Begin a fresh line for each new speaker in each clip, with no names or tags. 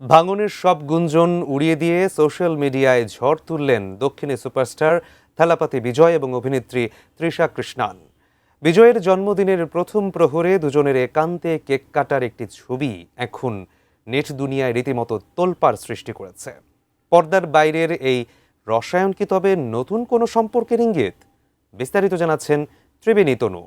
ভাঙনের সব গুঞ্জন উড়িয়ে দিয়ে সোশ্যাল মিডিয়ায় ঝড় তুললেন দক্ষিণী সুপারস্টার থালাপতি বিজয় এবং অভিনেত্রী তৃষা কৃষ্ণান। বিজয়ের জন্মদিনের প্রথম প্রহরে দুজনের একান্তে কেক কাটার একটি ছবি এখন নেট দুনিয়ায় রীতিমতো তোলপাড় সৃষ্টি করেছে। পর্দার বাইরের এই রসায়ন কি তবে নতুন কোনো সম্পর্কের ইঙ্গিত? বিস্তারিত জানাচ্ছেন ত্রিবেণী তনু।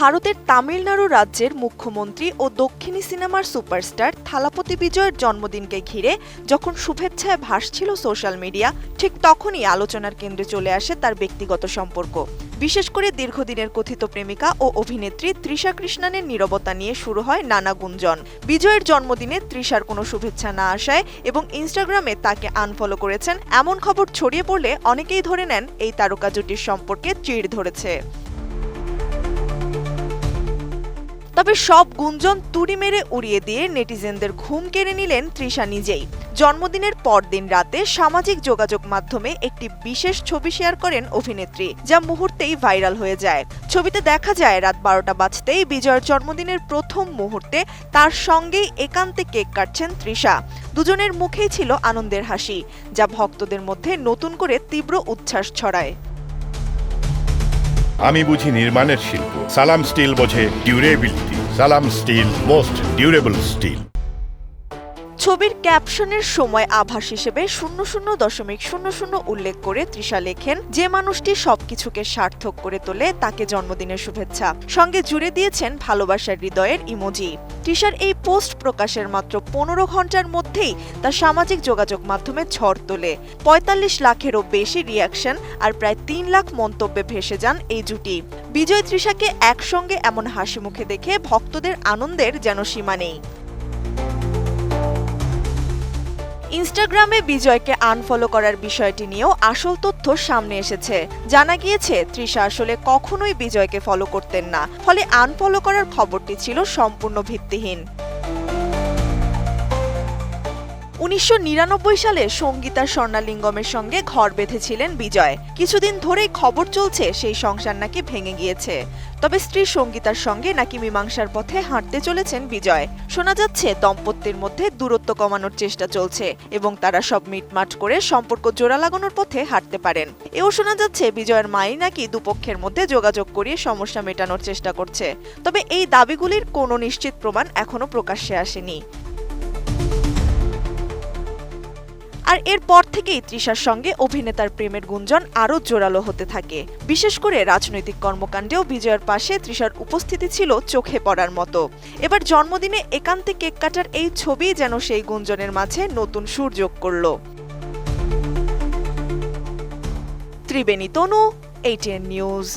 ভারতের তামিলনাড়ু রাজ্যের মুখ্যমন্ত্রী ও দক্ষিণী সিনেমার সুপারস্টার থালাপতি বিজয়ের জন্মদিনকে ঘিরে যখন শুভেচ্ছায় ভাসছিল সোশ্যাল মিডিয়া, ঠিক তখনই আলোচনার কেন্দ্রে চলে আসে তার ব্যক্তিগত সম্পর্ক। বিশেষ করে দীর্ঘদিনের কথিত প্রেমিকা ও অভিনেত্রী তৃষা কৃষ্ণানের নীরবতা নিয়ে শুরু হয় নানা গুঞ্জন। বিজয়ের জন্মদিনে তৃষার কোনো শুভেচ্ছা না আসায় এবং ইনস্টাগ্রামে তাকে আনফলো করেছেন এমন খবর ছড়িয়ে পড়লে অনেকেই ধরে নেন এই তারকা জুটির সম্পর্কে চিড় ধরেছে। তবে সব গুঞ্জন তুড়ি মেরে উড়িয়ে দিয়ে নেটিজেনদের ঘুম কেড়ে নিলেন তৃষা নিজেই। জন্মদিনের পরদিন রাতে সামাজিক যোগাযোগ মাধ্যমে একটি বিশেষ ছবি শেয়ার করেন অভিনেত্রী, যা মুহূর্তেই ভাইরাল হয়ে যায়। ছবিতে দেখা যায় রাত 12টা বাজতেই বিজয়ের জন্মদিনের প্রথম মুহূর্তে তার সঙ্গেই একান্তে কেক কাটছেন তৃষা। দুজনের মুখেই ছিল আনন্দের হাসি, যা ভক্তদের মধ্যে নতুন করে তীব্র উচ্ছ্বাস ছড়ায়।
আমি বুঝি নির্মাণের শিল্প, সালাম স্টিল বোঝে ডিউরেবিলিটি। সালাম স্টিল, মোস্ট ডিউরেবল স্টিল।
ছবির ক্যাপশনের সময় আভাস হিসেবে 00.00 উল্লেখ করে তৃষা লেখেন, যে মানুষটি সবকিছুকে সার্থক করে তোলে তাকে জন্মদিনের শুভেচ্ছা। সঙ্গে জুড়ে দিয়েছেন ভালোবাসার হৃদয়ের ইমোজি। তৃষার এই পোস্ট প্রকাশের মাত্র 15 ঘন্টার মধ্যেই তার সামাজিক যোগাযোগ মাধ্যমে ঝড় তোলে। 45 লাখেরও বেশি রিয়াকশন আর প্রায় 3 লাখ মন্তব্যে ভেসে যান এই জুটি। বিজয় তৃষাকে একসঙ্গে এমন হাসি মুখে দেখে ভক্তদের আনন্দের যেন সীমা নেই। ইনস্টাগ্রামে বিজয়কে আনফলো করার বিষয়টি নিয়েও আসল তথ্য সামনে এসেছে। জানা গিয়েছে তৃষা আসলে কখনোই বিজয়কে ফলো করতেন না, ফলে আনফলো করার খবরটি ছিল সম্পূর্ণ ভিত্তিহীন। 1999 সালে সঙ্গীতা স্বর্ণালিঙ্গমের সঙ্গে ঘর বেঁধেছিলেন বিজয়। কিছুদিন ধরেই খবর চলছে সেই সংসার নাকি ভেঙে গিয়েছে। তবে স্ত্রী সঙ্গীতার সঙ্গে নাকি মীমাংসার পথে হাঁটতে চলেছেন বিজয়। শোনা যাচ্ছে দম্পতির মধ্যে দূরত্ব কমানোর চেষ্টা চলছে এবং তারা সব মিটমাট করে সম্পর্ক জোড়া লাগানোর পথে হাঁটতে পারেন। এও শোনা যাচ্ছে বিজয়ের মাই নাকি দুপক্ষের মধ্যে যোগাযোগ করিয়ে সমস্যা মেটানোর চেষ্টা করছে। তবে এই দাবিগুলির কোনো নিশ্চিত প্রমাণ এখনো প্রকাশ্যে আসেনি। আর এরপর থেকেই তৃষার সঙ্গে অভিনেতার প্রেমের গুঞ্জন আরও জোরালো হতে থাকে। বিশেষ করে রাজনৈতিক কর্মকাণ্ডেও বিজয়ের পাশে তৃষার উপস্থিতি ছিল চোখে পড়ার মতো। এবার জন্মদিনে একান্তে কেক কাটার এই ছবি যেন সেই গুঞ্জনের মাঝে নতুন সুর যোগ করল। ত্রিবেণী তনু, ATN নিউজ।